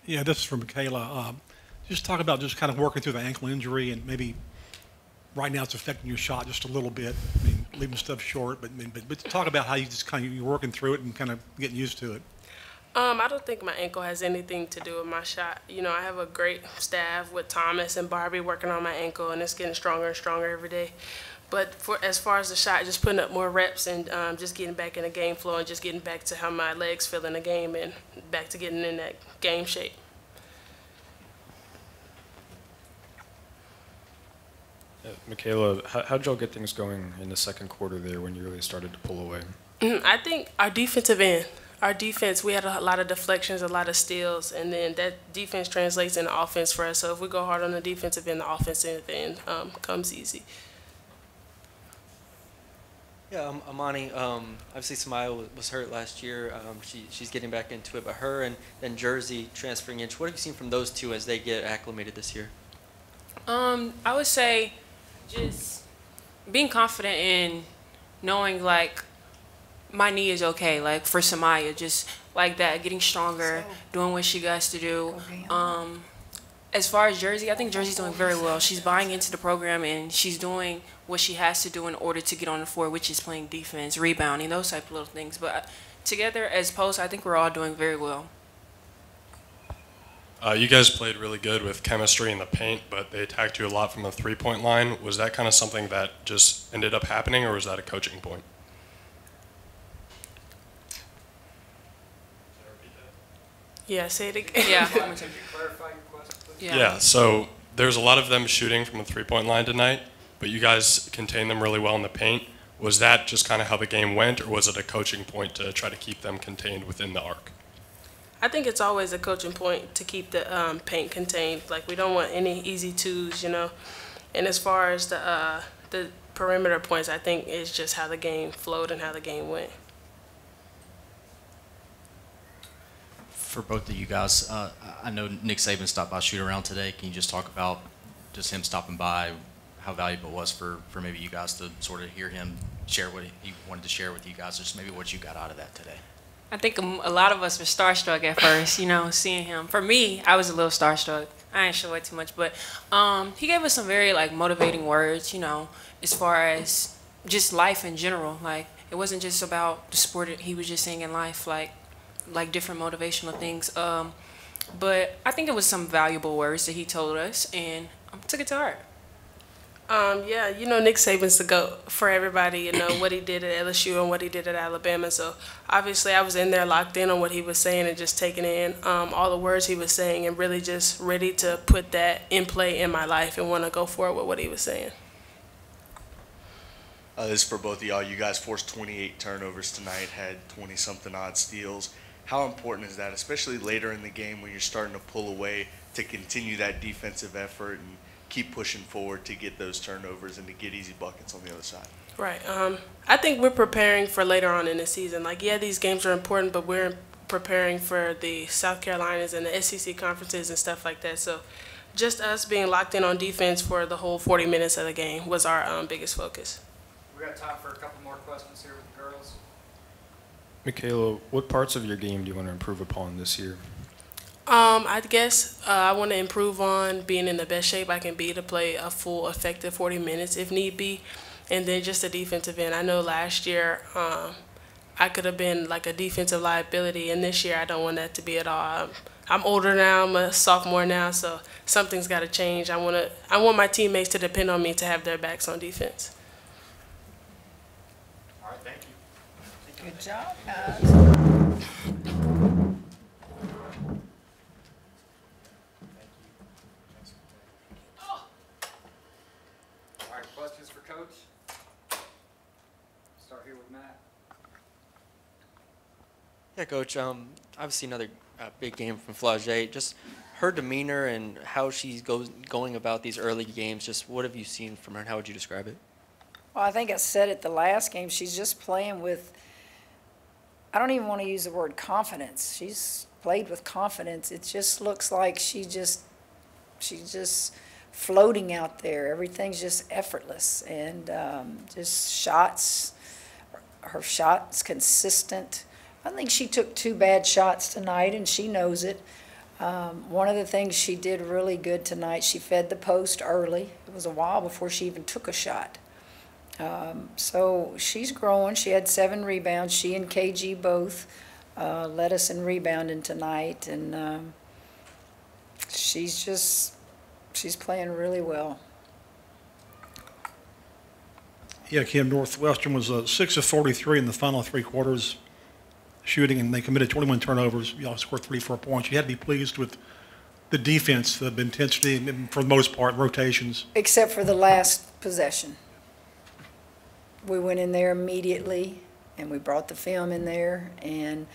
Yeah, this is from Mikaylah. Just talk about just kind of working through the ankle injury and maybe right now it's affecting your shot just a little bit. I mean, leaving stuff short, but talk about how you just kind of you're working through it and kind of getting used to it. I don't think my ankle has anything to do with my shot. You know, I have a great staff with Thomas and Barbie working on my ankle, and it's getting stronger and stronger every day. But as far as the shot, just putting up more reps and just getting back in the game flow and just getting back to how my legs feel in the game and back to getting in that game shape. Mikaylah, how'd y'all get things going in the second quarter there when you really started to pull away? I think our defensive end, our defense, we had a lot of deflections, a lot of steals, and then that defense translates into offense for us. So if we go hard on the defensive end, the offensive end comes easy. Yeah, Amani, obviously Samaya was hurt last year. She's getting back into it, but her and then Jersey transferring in. What have you seen from those two as they get acclimated this year? I would say just being confident in knowing, like, my knee is okay, like, for Samaya, just like that, getting stronger, doing what she has to do. As far as Jersey, I think Jersey's doing very well. She's buying into the program, and she's doing what she has to do in order to get on the floor, which is playing defense, rebounding, those type of little things. But together as posts, I think we're all doing very well. You guys played really good with chemistry in the paint, but they attacked you a lot from the three-point line. Was that kind of something that just ended up happening, or was that a coaching point? Yeah, say it again. Yeah. Can you clarify your question, please? Yeah, so there's a lot of them shooting from the three-point line tonight, but you guys contained them really well in the paint. Was that just kind of how the game went, or was it a coaching point to try to keep them contained within the arc? I think it's always a coaching point to keep the paint contained. Like, we don't want any easy twos, you know. And as far as the perimeter points, I think it's just how the game flowed and how the game went. For both of you guys, I know Nick Saban stopped by shoot around today. Can you just talk about just him stopping by, how valuable it was for maybe you guys to sort of hear him share what he wanted to share with you guys, just maybe what you got out of that today? I think a lot of us were starstruck at first, you know, seeing him. For me, I was a little starstruck. I ain't show it too much, but he gave us some very, like, motivating words, you know, as far as just life in general. Like, it wasn't just about the sport he was just saying in life, like different motivational things. But I think it was some valuable words that he told us, and I took it to heart. Yeah, you know, Nick Saban's the GOAT for everybody, you know, what he did at LSU and what he did at Alabama. So obviously I was in there locked in on what he was saying and just taking in all the words he was saying and really just ready to put that in play in my life and want to go forward with what he was saying. This is for both of y'all. You guys forced 28 turnovers tonight, had 20-something odd steals. How important is that, especially later in the game when you're starting to pull away, to continue that defensive effort and keep pushing forward to get those turnovers and to get easy buckets on the other side? Right. I think we're preparing for later on in the season. Like, yeah, these games are important, but we're preparing for the South Carolinas and the SEC conferences and stuff like that. So just us being locked in on defense for the whole 40 minutes of the game was our biggest focus. We got time for a couple more questions here with the girls. Mikaylah, what parts of your game do you want to improve upon this year? I guess I want to improve on being in the best shape I can be to play a full, effective 40 minutes if need be. And then just the defensive end. I know last year I could have been like a defensive liability, and this year I don't want that to be at all. I'm older now. I'm a sophomore now, so something's got to change. I want my teammates to depend on me to have their backs on defense. All right, thank you. Good job, guys. All right, questions for Coach? Start here with Matt. Yeah, Coach. Obviously another big game from Flau'jae. Just her demeanor and how she's going about these early games. Just what have you seen from her, and how would you describe it? Well, I think I said it the last game. She's just playing with, I don't even want to use the word confidence. She's played with confidence. It just looks like she's just floating out there. Everything's just effortless, and just shots. Her shots consistent. I think she took 2 bad shots tonight, and she knows it. One of the things she did really good tonight, she fed the post early. It was a while before she even took a shot. So she's growing. She had 7 rebounds. She and KG both led us in rebounding tonight, and she's playing really well. Yeah, Kim, Northwestern was 6 of 43 in the final 3 quarters shooting, and they committed 21 turnovers. You all scored 34 points. You had to be pleased with the defense, the intensity, and for the most part, rotations. Except for the last possession. We went in there immediately, and we brought the film in there and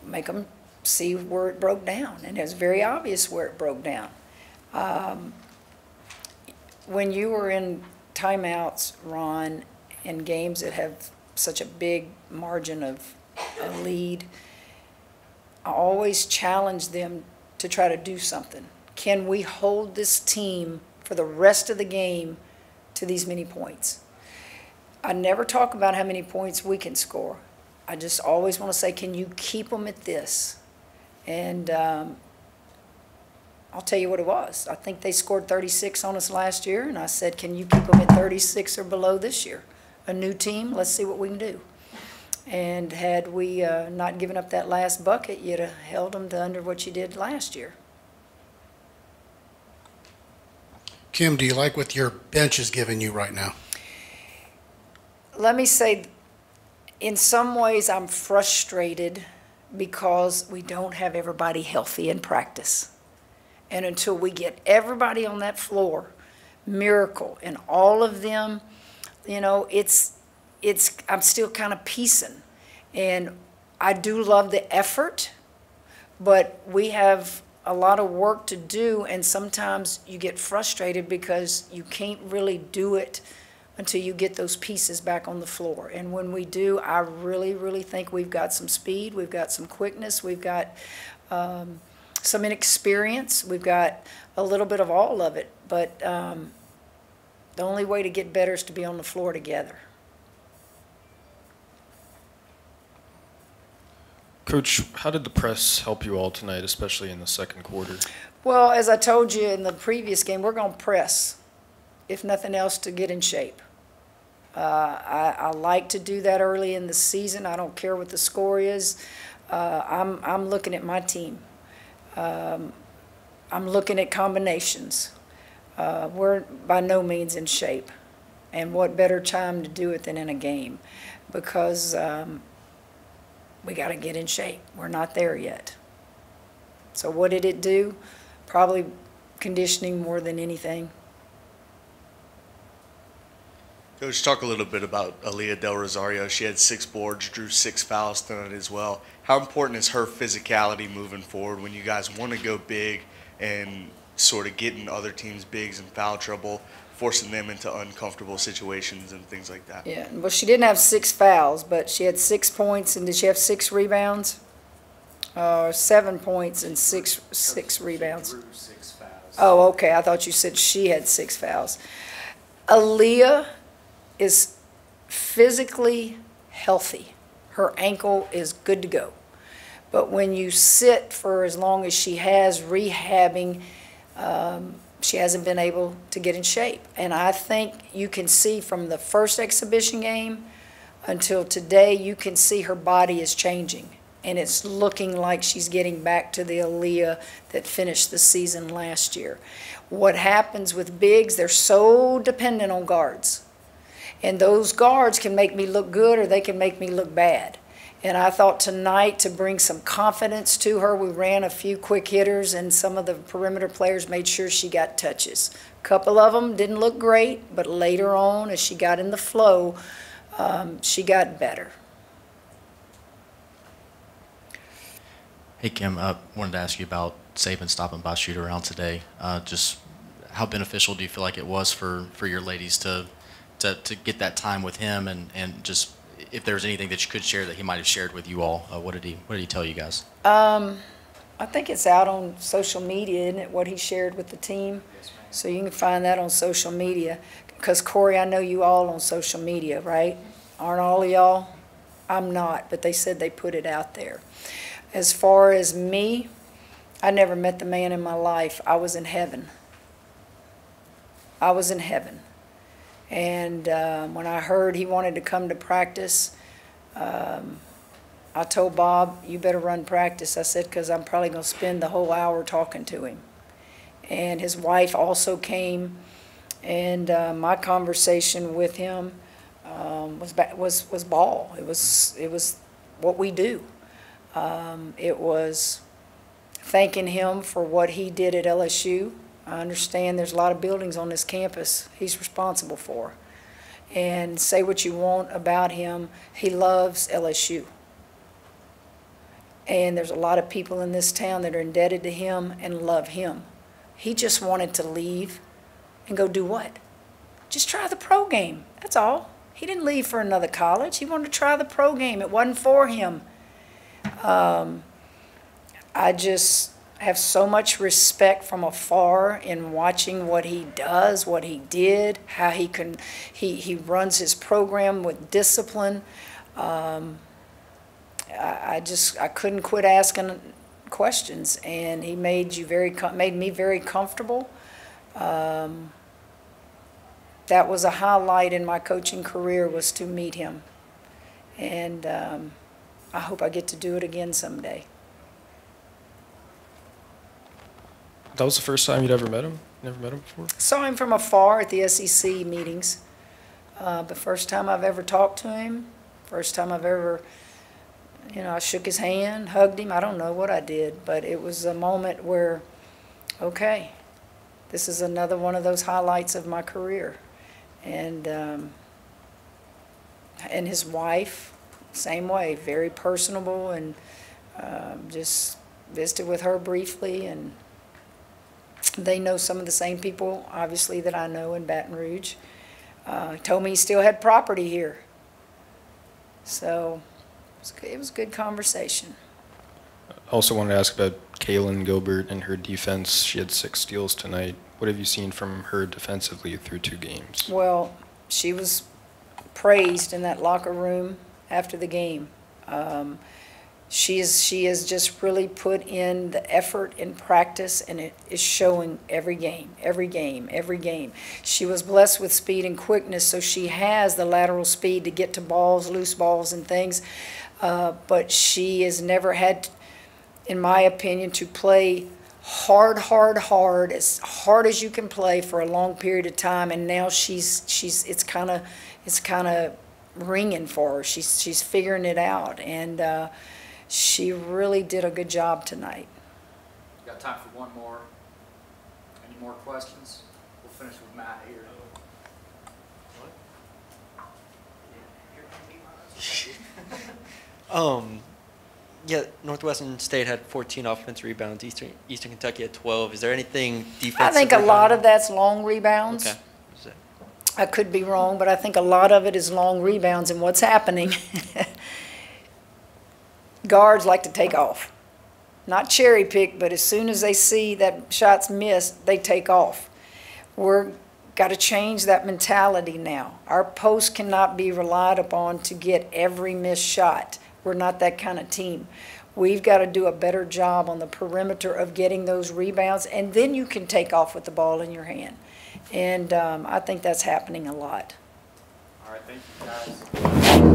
make them see where it broke down. And it was very obvious where it broke down. When you were in timeouts, Ron, in games that have such a big margin of a lead, I always challenge them to try to do something. Can we hold this team for the rest of the game to these many points? I never talk about how many points we can score. I just always want to say, can you keep them at this? And I'll tell you what it was. I think they scored 36 on us last year, and I said, can you keep them at 36 or below this year? A new team, let's see what we can do. And had we not given up that last bucket, you'd have held them to under what you did last year. Kim, do you like what your bench is giving you right now? Let me say, in some ways I'm frustrated because we don't have everybody healthy in practice. And until we get everybody on that floor, Miracle and all of them, you know, I'm still kind of piecing. And I do love the effort, but we have a lot of work to do, and sometimes you get frustrated because you can't really do it until you get those pieces back on the floor. And when we do, I really, really think we've got some speed, we've got some quickness, we've got some inexperience, we've got a little bit of all of it. But the only way to get better is to be on the floor together. Coach, how did the press help you all tonight, especially in the second quarter? Well, as I told you in the previous game, we're going to press, if nothing else, to get in shape. I like to do that early in the season. I don't care what the score is. I'm looking at my team. I'm looking at combinations. We're by no means in shape. And what better time to do it than in a game? Because we got to get in shape. We're not there yet. So what did it do? Probably conditioning more than anything. Coach, talk a little bit about Aaliyah Del Rosario. She had 6 boards, drew 6 fouls tonight as well. How important is her physicality moving forward when you guys want to go big and sort of get in other teams' bigs and foul trouble, forcing them into uncomfortable situations and things like that? Yeah, well, she didn't have 6 fouls, but she had 6 points, and did she have 6 rebounds? 7 points and six rebounds. Drew 6 fouls. Oh, okay. I thought you said she had 6 fouls. Aaliyah is physically healthy. Her ankle is good to go. But when you sit for as long as she has rehabbing, she hasn't been able to get in shape. And I think you can see from the first exhibition game until today, you can see her body is changing. And it's looking like she's getting back to the Aaliyah that finished the season last year. What happens with bigs, they're so dependent on guards. And those guards can make me look good or they can make me look bad. And I thought tonight, to bring some confidence to her, we ran a few quick hitters, and some of the perimeter players made sure she got touches. A couple of them didn't look great, but later on, as she got in the flow, she got better. Hey, Kim, I wanted to ask you about Saban stopping by shoot-around today. Just how beneficial do you feel like it was for your ladies to get that time with him, and just if there's anything that you could share that he might have shared with you all, what did he tell you guys? I think it's out on social media, isn't it, what he shared with the team? Yes, ma'am. So you can find that on social media. Because, Corey, I know you all on social media, right? Aren't all of y'all? I'm not, but they said they put it out there. As far as me, I never met the man in my life. I was in heaven. I was in heaven. And when I heard he wanted to come to practice, I told Bob, you better run practice. I said, because I'm probably going to spend the whole hour talking to him. And his wife also came, and my conversation with him was ball. It was what we do. It was thanking him for what he did at LSU. I understand there's a lot of buildings on this campus he's responsible for. And say what you want about him, he loves LSU. And there's a lot of people in this town that are indebted to him and love him. He just wanted to leave and go do what? Just try the pro game, that's all. He didn't leave for another college. He wanted to try the pro game. It wasn't for him. I just have so much respect from afar in watching what he does, what he did, how he runs his program with discipline. I couldn't quit asking questions, and he made me very comfortable. That was a highlight in my coaching career, was to meet him, and I hope I get to do it again someday. That was the first time you'd ever met him? Never met him before? Saw him from afar at the SEC meetings. The first time I've ever talked to him, first time I've ever, I shook his hand, hugged him. I don't know what I did, but it was a moment where, okay, this is another one of those highlights of my career. And his wife, same way, very personable, and just visited with her briefly, and they know some of the same people, obviously, that I know in Baton Rouge. Told me he still had property here. So it was a good conversation. I also wanted to ask about Kaylin Gilbert and her defense. She had 6 steals tonight. What have you seen from her defensively through 2 games? Well, she was praised in that locker room after the game. She has just really put in the effort in practice, and it is showing every game, every game, every game. She was blessed with speed and quickness, so she has the lateral speed to get to balls, loose balls and things, but she has never had, in my opinion, to play hard as you can play for a long period of time, and now it's kind of ringing for her. She's figuring it out, and she really did a good job tonight. Got time for one more. Any more questions? We'll finish with Matt here. Yeah, Northwestern State had 14 offensive rebounds. Eastern Kentucky had 12. Is there anything defensive? I think a lot of that's long rebounds. Okay. I could be wrong, but I think a lot of it is long rebounds. And what's happening, guards like to take off. Not cherry pick, but as soon as they see that shot's missed, they take off. We're got to change that mentality now. Our post cannot be relied upon to get every missed shot. We're not that kind of team. We've got to do a better job on the perimeter of getting those rebounds, and then you can take off with the ball in your hand. And I think that's happening a lot. All right, thank you, guys.